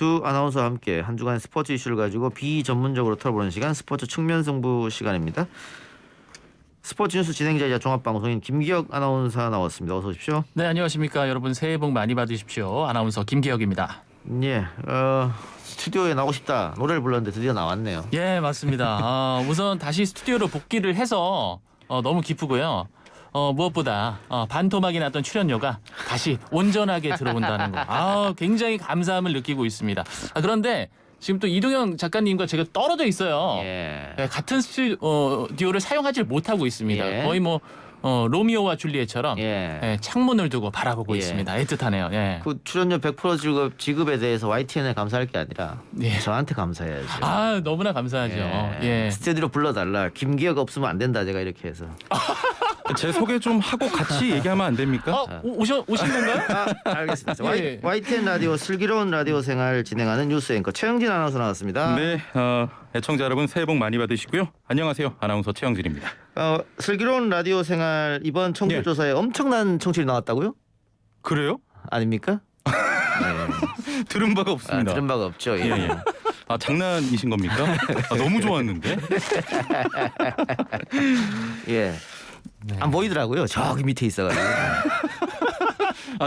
두 아나운서와 함께 한 주간의 스포츠 이슈를 가지고 비전문적으로 털어보는 시간, 스포츠 측면 승부 시간입니다. 스포츠 뉴스 진행자이자 종합방송인 김기혁 아나운서 나왔습니다. 어서 오십시오. 네, 안녕하십니까. 여러분 새해 복 많이 받으십시오. 아나운서 김기혁입니다. 예, 스튜디오에 나오고 싶다. 노래를 불렀는데 드디어 나왔네요. 예, 맞습니다. 우선 다시 스튜디오로 복귀를 해서 너무 기쁘고요. 무엇보다 반토막이 났던 출연료가 다시 온전하게 들어온다는 거. 굉장히 감사함을 느끼고 있습니다. 그런데 지금 또 이동영 작가님과 제가 떨어져 있어요. 예. 네, 같은 스튜디오를 사용하지 못하고 있습니다. 예. 거의 뭐 로미오와 줄리엣처럼 예. 창문을 두고 바라보고 예. 있습니다. 애틋하네요. 예. 그 출연료 100% 지급에 대해서 YTN에 감사할 게 아니라 예. 저한테 감사해야죠. 너무나 감사하죠. 예. 스튜디오로 불러달라. 김기혁 없으면 안 된다. 제가 이렇게 해서. 제 소개 좀 하고 같이 얘기하면 안 됩니까? 오신 건가요? 알겠습니다. 예. YTN 라디오 슬기로운 라디오 생활 진행하는 뉴스 앵커 최영진 아나운서 나왔습니다. 네, 애청자 여러분 새해 복 많이 받으시고요. 안녕하세요. 아나운서 최영진입니다. 슬기로운 라디오 생활 이번 청취율 조사에 엄청난 청취율이 나왔다고요? 그래요? 아닙니까? 들은 바가 없습니다. 들은 바가 없죠. 예. 예. 장난이신 겁니까? 너무 좋았는데. 예. 네. 안 보이더라고요. 저기 밑에 있어가지고.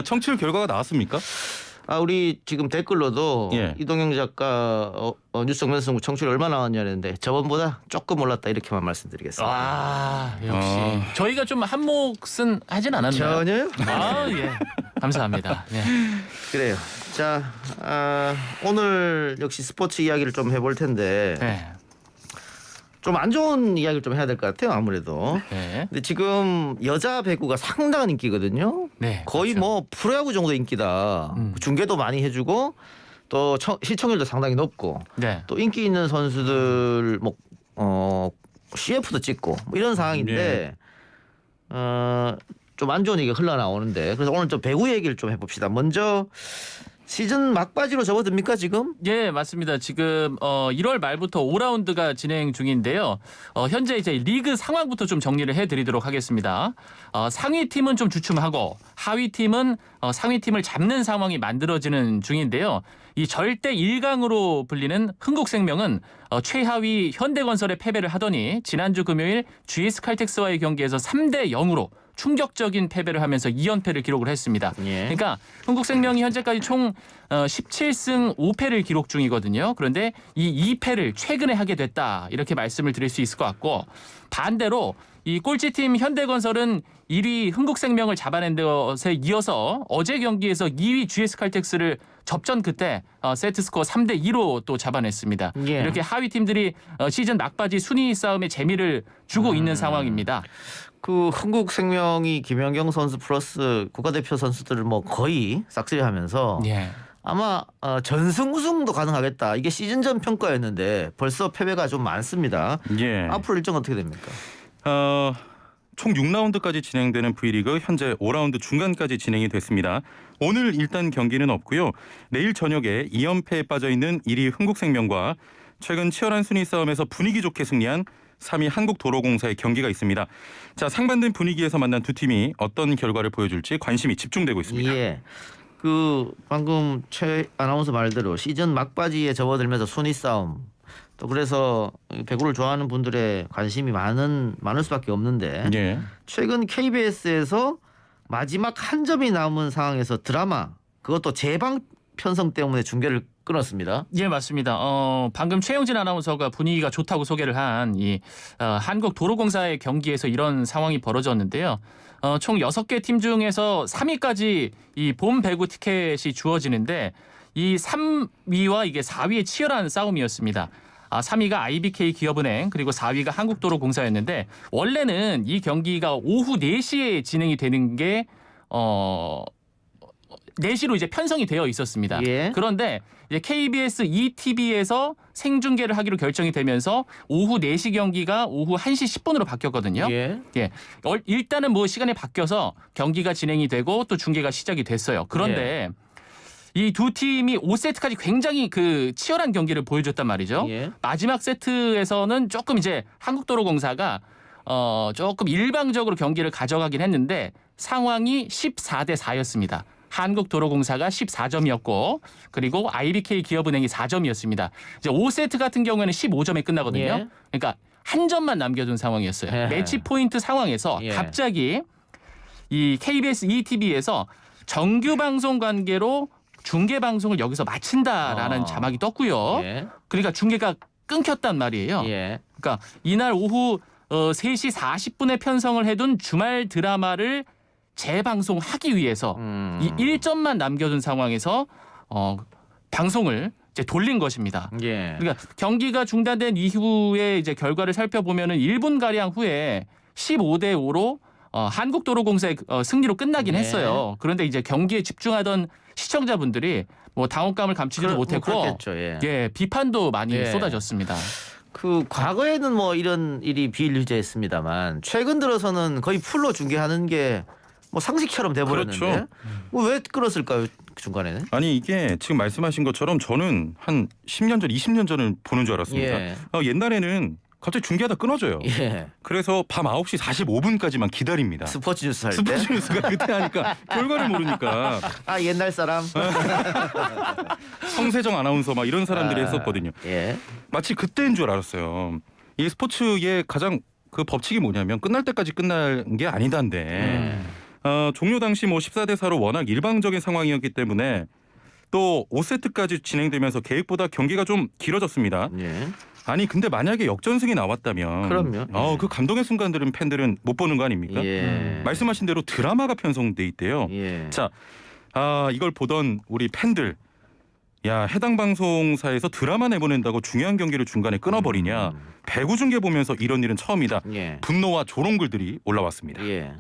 청취율 결과가 나왔습니까? 우리 지금 댓글로도 예. 이동영 작가 뉴스 정면 승부 청취율 얼마 나왔냐는데 저번보다 조금 올랐다 이렇게만 말씀드리겠습니다. 역시 저희가 좀 한 몫은 하진 않았나요? 전혀요? 예. 감사합니다. 예. 그래요. 자, 오늘 역시 스포츠 이야기를 좀 해볼 텐데 네. 좀 안 좋은 이야기를 좀 해야 될 것 같아요. 아무래도. 네. 근데 지금 여자 배구가 상당한 인기거든요. 네. 거의 그렇죠. 뭐 프로야구 정도 인기다. 중계도 많이 해주고 또 시청률도 상당히 높고 네. 또 인기 있는 선수들 CF도 찍고 뭐 이런 상황인데 좀 안 좋은 얘기가 흘러나오는데 그래서 오늘 좀 배구 얘기를 좀 해봅시다. 먼저 시즌 막바지로 접어듭니까 지금? 예, 맞습니다. 지금 1월 말부터 5라운드가 진행 중인데요. 현재 이제 리그 상황부터 좀 정리를 해드리도록 하겠습니다. 상위 팀은 좀 주춤하고 하위 팀은 상위 팀을 잡는 상황이 만들어지는 중인데요. 이 절대 1강으로 불리는 흥국생명은 최하위 현대건설에 패배를 하더니 지난주 금요일 GS칼텍스와의 경기에서 3대 0으로 충격적인 패배를 하면서 2연패를 기록을 했습니다. 예. 그러니까 흥국생명이 현재까지 총 17승 5패를 기록 중이거든요. 그런데 이 2패를 최근에 하게 됐다. 이렇게 말씀을 드릴 수 있을 것 같고 반대로 이 꼴찌팀 현대건설은 1위 흥국생명을 잡아낸 것에 이어서 어제 경기에서 2위 GS칼텍스를 접전 끝에 세트스코어 3대 2로 또 잡아냈습니다. 예. 이렇게 하위 팀들이 시즌 막바지 순위 싸움에 재미를 주고 있는 상황입니다. 그 흥국생명이 김연경 선수 플러스 국가대표 선수들을 뭐 거의 싹쓸이하면서 예. 아마 전승 우승도 가능하겠다. 이게 시즌 전 평가였는데 벌써 패배가 좀 많습니다. 예. 앞으로 일정 어떻게 됩니까? 총 6라운드까지 진행되는 V리그 현재 5라운드 중간까지 진행이 됐습니다. 오늘 일단 경기는 없고요. 내일 저녁에 2연패에 빠져있는 1위 흥국생명과 최근 치열한 순위 싸움에서 분위기 좋게 승리한 3위 한국도로공사의 경기가 있습니다. 자, 상반된 분위기에서 만난 두 팀이 어떤 결과를 보여줄지 관심이 집중되고 있습니다. 예. 그 방금 최 아나운서 말대로 시즌 막바지에 접어들면서 순위 싸움 또 그래서 배구를 좋아하는 분들의 관심이 많을 수밖에 없는데 예. 최근 KBS에서 마지막 한 점이 남은 상황에서 드라마 그것도 재방 편성 때문에 중계를 끊었습니다. 예, 맞습니다. 방금 최영진 아나운서가 분위기가 좋다고 소개를 한 이 한국도로공사의 경기에서 이런 상황이 벌어졌는데요. 총 6개 팀 중에서 3위까지 이 봄 배구 티켓이 주어지는데 이 3위와 이게 4위의 치열한 싸움이었습니다. 3위가 IBK 기업은행 그리고 4위가 한국도로공사였는데 원래는 이 경기가 오후 4시에 진행이 되는 게 4시로 이제 편성이 되어 있었습니다. 예. 그런데 이제 KBS ETV에서 생중계를 하기로 결정이 되면서 오후 4시 경기가 오후 1시 10분으로 바뀌었거든요. 예. 예. 일단은 뭐 시간이 바뀌어서 경기가 진행이 되고 또 중계가 시작이 됐어요. 그런데 이 두 팀이 5세트까지 굉장히 그 치열한 경기를 보여줬단 말이죠. 예. 마지막 세트에서는 조금 이제 한국도로공사가 조금 일방적으로 경기를 가져가긴 했는데 상황이 14대 4였습니다. 한국도로공사가 14점이었고 그리고 IBK 기업은행이 4점이었습니다. 이제 5세트 같은 경우에는 15점에 끝나거든요. 예. 그러니까 한 점만 남겨둔 상황이었어요. 예. 매치 포인트 상황에서 예. 갑자기 이 KBS ETV에서 정규 방송 관계로 중계 방송을 여기서 마친다라는 자막이 떴고요. 예. 그러니까 중계가 끊겼단 말이에요. 예. 그러니까 이날 오후 3시 40분에 편성을 해둔 주말 드라마를 재방송하기 위해서 이 1점만 남겨둔 상황에서 방송을 이제 돌린 것입니다. 예. 그러니까 경기가 중단된 이후에 이제 결과를 살펴보면은 1분 가량 후에 15대 5로 한국도로공사의 승리로 끝나긴 네. 했어요. 그런데 이제 경기에 집중하던 시청자분들이 뭐 당혹감을 감추지도 못했고, 그렇겠죠. 예. 예 비판도 많이 예. 쏟아졌습니다. 그 과거에는 뭐 이런 일이 비일비재했습니다만 최근 들어서는 거의 풀로 중계하는 게 뭐 상식처럼 돼버렸는데 그렇죠. 뭐 왜 끌었을까요 중간에는? 아니 이게 지금 말씀하신 것처럼 저는 한 10년 전, 20년 전을 보는 줄 알았습니다. 예. 옛날에는 갑자기 중계하다 끊어져요. 예. 그래서 밤 9시 45분까지만 기다립니다. 스포츠 뉴스 할 때. 스포츠 뉴스가 그때 하니까 결과를 모르니까 아 옛날 사람. 성세정 아나운서 막 이런 사람들이 아, 했었거든요. 예. 마치 그때인 줄 알았어요. 이 스포츠의 가장 그 법칙이 뭐냐면 끝날 때까지 끝난 게 아니다인데 종료 당시 뭐 14대 4로 워낙 일방적인 상황이었기 때문에 또 5세트까지 진행되면서 계획보다 경기가 좀 길어졌습니다. 예. 아니 근데 만약에 역전승이 나왔다면 그럼요. 예. 그 감동의 순간들은 팬들은 못 보는 거 아닙니까? 예. 말씀하신 대로 드라마가 편성돼 있대요. 예. 자, 이걸 보던 우리 팬들, 야 해당 방송사에서 드라마 내보낸다고 중요한 경기를 중간에 끊어버리냐? 배구 중계 보면서 이런 일은 처음이다. 예. 분노와 조롱글들이 올라왔습니다. 예.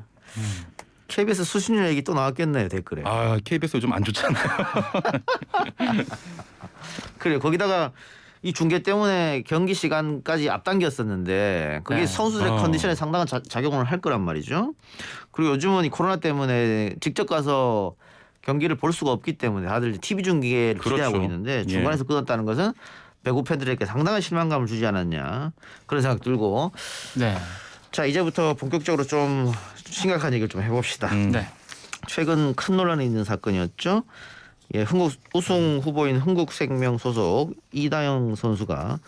KBS 수신료 얘기 또 나왔겠네요 댓글에. KBS 요즘 안 좋잖아요. 그래 거기다가 이 중계 때문에 경기 시간까지 앞당겼었는데 그게 네. 선수들의 컨디션에 상당한 작용을 할 거란 말이죠. 그리고 요즘은 이 코로나 때문에 직접 가서 경기를 볼 수가 없기 때문에 다들 TV 중계를 그렇죠. 기대하고 있는데 중간에서 끊었다는 것은 배구 팬들에게 상당한 실망감을 주지 않았냐 그런 생각 들고 네. 자 이제부터 본격적으로 좀 심각한 얘기를 좀 해봅시다. 네. 최근 큰 논란이 있는 사건이었죠. 예, 우승 후보인 흥국생명 소속 이다영 선수가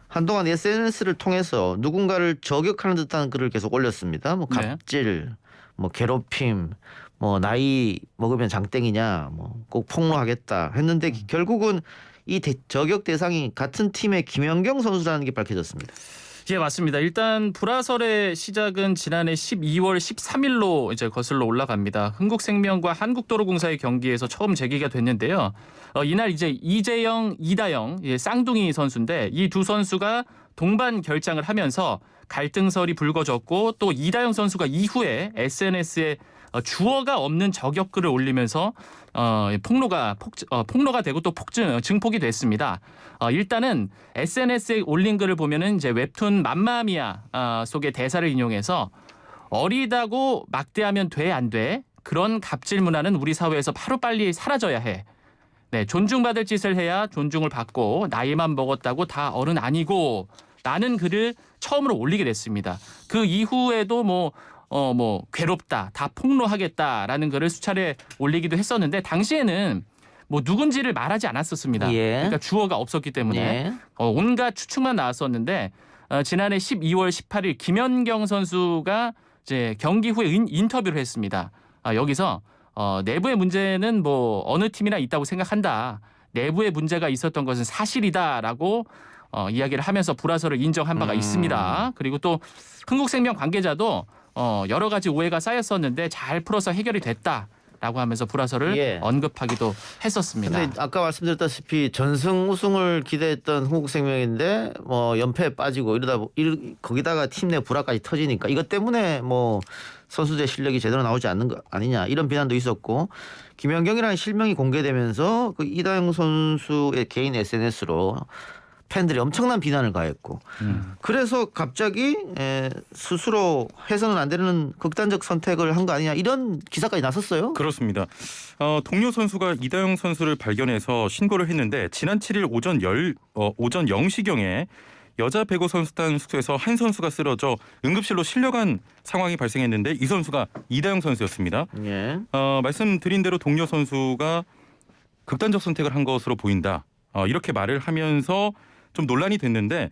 한동안 SNS를 통해서 누군가를 저격하는 듯한 글을 계속 올렸습니다. 뭐 갑질, 뭐 괴롭힘, 뭐 나이 먹으면 장땡이냐, 뭐 꼭 폭로하겠다 했는데 결국은 이 저격 대상이 같은 팀의 김연경 선수라는 게 밝혀졌습니다. 예, 맞습니다. 일단 불화설의 시작은 지난해 12월 13일로 이제 거슬러 올라갑니다. 흥국생명과 한국도로공사의 경기에서 처음 제기가 됐는데요. 이날 이제 이재영, 이다영 쌍둥이 선수인데 이 두 선수가 동반 결장을 하면서 갈등설이 불거졌고 또 이다영 선수가 이후에 SNS에 주어가 없는 저격글을 올리면서 폭로가 되고 또 증폭이 됐습니다. 일단은 SNS에 올린 글을 보면은 이제 웹툰 맘마미아 속의 대사를 인용해서 어리다고 막대하면 돼 안 돼? 그런 갑질 문화는 우리 사회에서 하루빨리 사라져야 해. 네, 존중받을 짓을 해야 존중을 받고 나이만 먹었다고 다 어른 아니고 라는 글을 처음으로 올리게 됐습니다. 그 이후에도 뭐 괴롭다, 다 폭로하겠다라는 글을 수차례 올리기도 했었는데 당시에는 뭐 누군지를 말하지 않았었습니다. 예. 그러니까 주어가 없었기 때문에 예. 온갖 추측만 나왔었는데 지난해 12월 18일 김연경 선수가 이제 경기 후에 인터뷰를 했습니다. 여기서 내부의 문제는 뭐 어느 팀이나 있다고 생각한다. 내부의 문제가 있었던 것은 사실이다라고 이야기를 하면서 불화설을 인정한 바가 있습니다. 그리고 또 흥국생명 관계자도 여러 가지 오해가 쌓였었는데 잘 풀어서 해결이 됐다라고 하면서 불화설을 언급하기도 했었습니다. 근데 아까 말씀드렸다시피 전승 우승을 기대했던 흥국생명인데 뭐 연패에 빠지고 거기다가 팀 내 불화까지 터지니까 이것 때문에 뭐 선수들의 실력이 제대로 나오지 않는 거 아니냐 이런 비난도 있었고 김연경이라는 실명이 공개되면서 그 이다영 선수의 개인 SNS로 팬들이 엄청난 비난을 가했고 그래서 갑자기 스스로 해서는 안 되는 극단적 선택을 한 거 아니냐 이런 기사까지 났었어요. 그렇습니다. 동료 선수가 이다영 선수를 발견해서 신고를 했는데 지난 7일 오전 0시경에 여자 배구 선수단 숙소에서 한 선수가 쓰러져 응급실로 실려간 상황이 발생했는데 이 선수가 이다영 선수였습니다. 예. 말씀드린 대로 동료 선수가 극단적 선택을 한 것으로 보인다. 이렇게 말을 하면서 좀 논란이 됐는데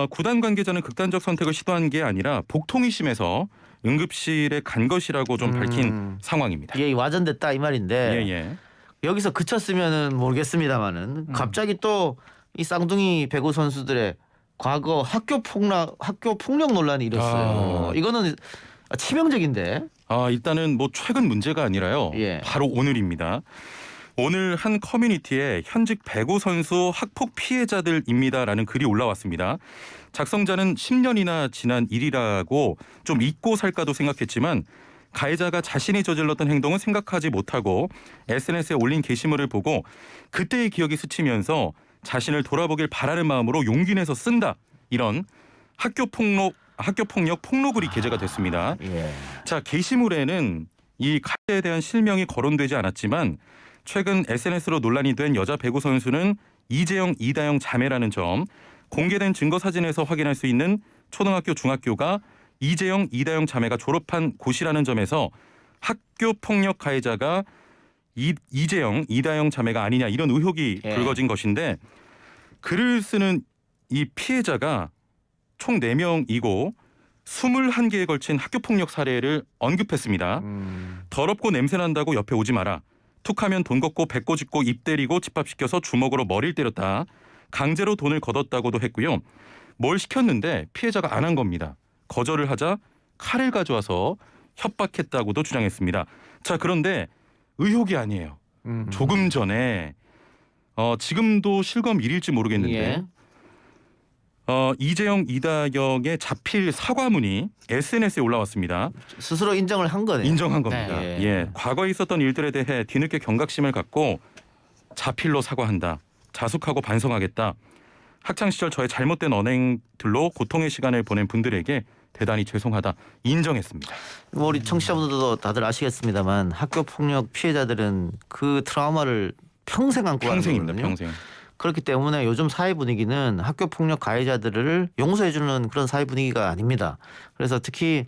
구단 관계자는 극단적 선택을 시도한 게 아니라 복통이 심해서 응급실에 간 것이라고 좀 밝힌 상황입니다. 예, 와전됐다 이 말인데 예. 여기서 그쳤으면은 모르겠습니다만은 갑자기 또 이 쌍둥이 배구 선수들의 과거 학교 폭력 논란이 일었어요. 이거는 치명적인데. 일단은 뭐 최근 문제가 아니라요. 예. 바로 오늘입니다. 오늘 한 커뮤니티에 현직 배구 선수 학폭 피해자들입니다라는 글이 올라왔습니다. 작성자는 10년이나 지난 일이라고 좀 잊고 살까도 생각했지만 가해자가 자신이 저질렀던 행동은 생각하지 못하고 SNS에 올린 게시물을 보고 그때의 기억이 스치면서 자신을 돌아보길 바라는 마음으로 용기 내서 쓴다. 이런 학교폭력 폭로글이 게재가 됐습니다. 예. 자, 게시물에는 이 가해자에 대한 실명이 거론되지 않았지만 최근 SNS로 논란이 된 여자 배구 선수는 이재영, 이다영 자매라는 점, 공개된 증거 사진에서 확인할 수 있는 초등학교, 중학교가 이재영, 이다영 자매가 졸업한 곳이라는 점에서 학교 폭력 가해자가 이재영, 이다영 자매가 아니냐 이런 의혹이 예. 불거진 것인데 글을 쓰는 이 피해자가 총 4명이고 21개에 걸친 학교 폭력 사례를 언급했습니다. 더럽고 냄새난다고 옆에 오지 마라. 툭하면 돈 걷고 배꼽 짚고 입 때리고 집합시켜서 주먹으로 머리를 때렸다. 강제로 돈을 걷었다고도 했고요. 뭘 시켰는데 피해자가 안 한 겁니다. 거절을 하자 칼을 가져와서 협박했다고도 주장했습니다. 자, 그런데 의혹이 아니에요. 조금 전에 지금도 실검 1일지 모르겠는데 예. 이재영, 이다영의 자필 사과문이 SNS에 올라왔습니다. 스스로 인정을 한 거네요. 인정한 겁니다. 네. 예. 과거에 있었던 일들에 대해 뒤늦게 경각심을 갖고 자필로 사과한다. 자숙하고 반성하겠다. 학창시절 저의 잘못된 언행들로 고통의 시간을 보낸 분들에게 대단히 죄송하다. 인정했습니다. 뭐 우리 청취자분들도 다들 아시겠습니다만 학교 폭력 피해자들은 그 트라우마를 평생 안고 가는 평생입니다. 거거든요. 평생. 그렇기 때문에 요즘 사회 분위기는 학교 폭력 가해자들을 용서해주는 그런 사회 분위기가 아닙니다. 그래서 특히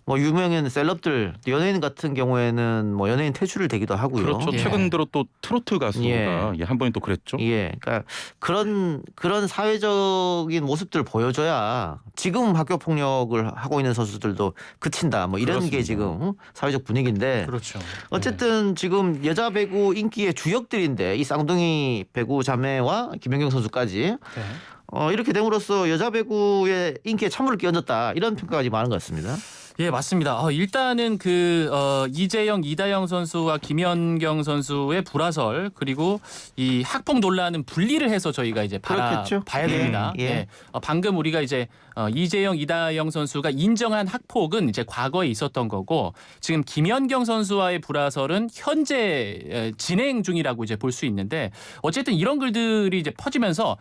뭐 유명한 셀럽들, 연예인 같은 경우에는 뭐 연예인 퇴출을 되기도 하고요. 그렇죠. 예. 최근 들어 또 트로트 가수가 예. 한 번이 또 그랬죠. 예, 그러니까 그런 사회적인 모습들을 보여줘야 지금 학교 폭력을 하고 있는 선수들도 그친다. 뭐 이런 게 그렇습니다. 지금 사회적 분위기인데. 그렇죠. 어쨌든 지금 여자 배구 인기의 주역들인데 이 쌍둥이 배구 자매와 김연경 선수까지 네. 이렇게 됨으로써 여자 배구의 인기에 찬물을 끼얹었다 이런 평가가 많은 것 같습니다. 예, 맞습니다. 일단은 이재영, 이다영 선수와 김연경 선수의 불화설 그리고 이 학폭 논란은 분리를 해서 저희가 이제 그렇겠죠. 봐야 됩니다. 예. 예. 방금 우리가 이제 이재영, 이다영 선수가 인정한 학폭은 이제 과거에 있었던 거고 지금 김연경 선수와의 불화설은 현재 진행 중이라고 이제 볼 수 있는데 어쨌든 이런 글들이 이제 퍼지면서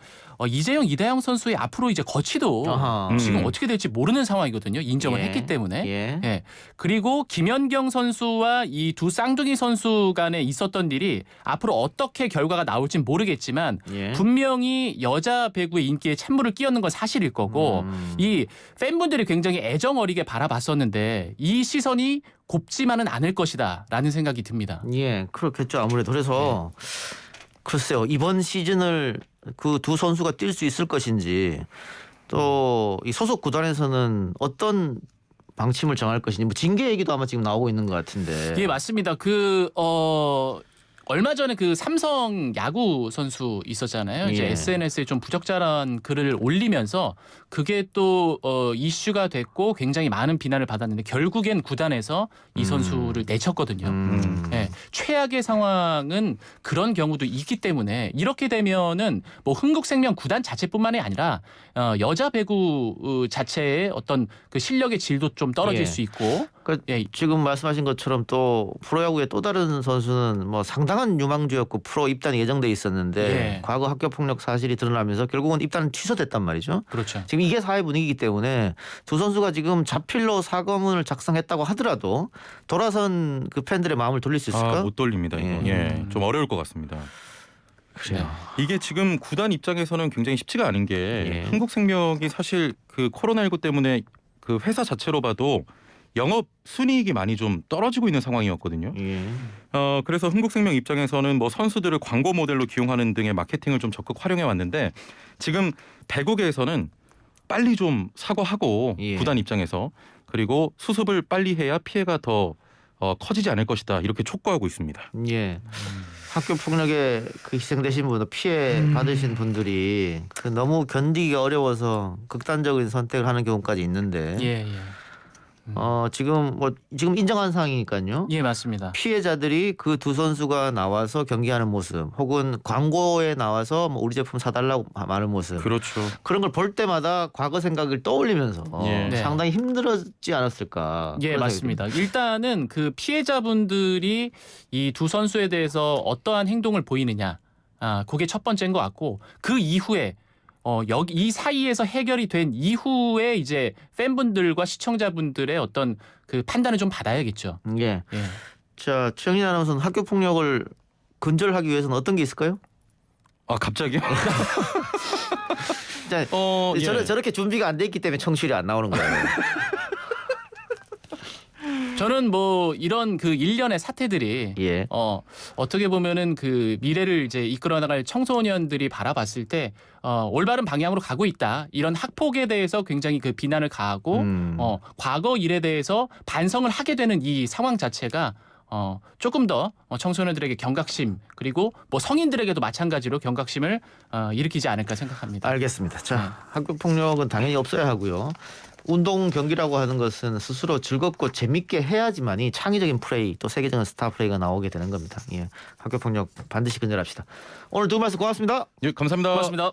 이재영, 이다영 선수의 앞으로 이제 거취도 아하. 지금 어떻게 될지 모르는 상황이거든요. 인정을 예. 했기 때문에. 예. 예. 그리고 김연경 선수와 이 두 쌍둥이 선수 간에 있었던 일이 앞으로 어떻게 결과가 나올진 모르겠지만 예. 분명히 여자 배구의 인기에 찬물을 끼얹는 건 사실일 거고 이 팬분들이 굉장히 애정 어리게 바라봤었는데 이 시선이 곱지만은 않을 것이다라는 생각이 듭니다. 예, 그렇겠죠. 아무래도 그래서 글쎄요 이번 시즌을 그 두 선수가 뛸 수 있을 것인지 또 이 소속 구단에서는 어떤 방침을 정할 것인지 뭐 징계 얘기도 아마 지금 나오고 있는 것 같은데. 예, 맞습니다. 얼마 전에 그 삼성 야구 선수 있었잖아요. 이제 예. SNS에 좀 부적절한 글을 올리면서 그게 또 이슈가 됐고 굉장히 많은 비난을 받았는데 결국엔 구단에서 이 선수를 내쳤거든요. 예, 최악의 상황은 그런 경우도 있기 때문에 이렇게 되면은 뭐 흥국생명 구단 자체뿐만이 아니라 여자 배구 자체의 어떤 그 실력의 질도 좀 떨어질 예. 수 있고. 그 예. 지금 말씀하신 것처럼 또 프로야구의 또 다른 선수는 뭐 상당한 유망주였고 프로 입단이 예정돼 있었는데 예. 과거 학교 폭력 사실이 드러나면서 결국은 입단은 취소됐단 말이죠. 그렇죠. 지금 이게 사회 분위기이기 때문에 두 선수가 지금 자필로 사과문을 작성했다고 하더라도 돌아선 그 팬들의 마음을 돌릴 수 있을까? 못 돌립니다. 이거. 예. 좀 어려울 것 같습니다. 그래요. 이게 지금 구단 입장에서는 굉장히 쉽지가 않은 게 예. 흥국생명이 사실 그 코로나19 때문에 그 회사 자체로 봐도 영업 순이익이 많이 좀 떨어지고 있는 상황이었거든요. 예. 그래서 흥국생명 입장에서는 뭐 선수들을 광고 모델로 기용하는 등의 마케팅을 좀 적극 활용해 왔는데 지금 배구계에서는 빨리 좀 사과하고 예. 구단 입장에서 그리고 수습을 빨리 해야 피해가 더 커지지 않을 것이다 이렇게 촉구하고 있습니다. 예. 학교 폭력에 그 희생되신 분, 피해 받으신 분들이 그 너무 견디기 어려워서 극단적인 선택을 하는 경우까지 있는데 예. 지금 인정한 상황이니까요. 예, 맞습니다. 피해자들이 그 두 선수가 나와서 경기하는 모습, 혹은 광고에 나와서 뭐 우리 제품 사달라고 말하는 모습, 그렇죠. 그런 걸 볼 때마다 과거 생각을 떠올리면서 예. 네. 상당히 힘들었지 않았을까. 예, 그런 맞습니다. 일단은 그 피해자분들이 이 두 선수에 대해서 어떠한 행동을 보이느냐, 그게 첫 번째인 것 같고 그 이후에 여기 이 사이에서 해결이 된 이후에 이제 팬분들과 시청자분들의 어떤 그 판단을 좀 받아야겠죠. 생각이. 예. 예. 자, 최영인 아나운서는 학교 폭력을 근절하기 위해서는 어떤 게 있을까요? 아 갑자기요? 자, 예. 저렇게 준비가 안 돼 있기 때문에 청취율이 안 나오는 거예요. 저는 뭐 이런 그 일련의 사태들이 예. 어떻게 보면은 그 미래를 이제 이끌어 나갈 청소년들이 바라봤을 때 올바른 방향으로 가고 있다. 이런 학폭에 대해서 굉장히 그 비난을 가하고 과거 일에 대해서 반성을 하게 되는 이 상황 자체가 조금 더 청소년들에게 경각심 그리고 뭐 성인들에게도 마찬가지로 경각심을 일으키지 않을까 생각합니다. 알겠습니다. 자, 학교 폭력은 당연히 없어야 하고요. 운동 경기라고 하는 것은 스스로 즐겁고 재밌게 해야지만이 창의적인 플레이 또 세계적인 스타 플레이가 나오게 되는 겁니다. 예, 학교 폭력 반드시 근절합시다. 오늘 두 말씀 고맙습니다. 예, 감사합니다. 고맙습니다.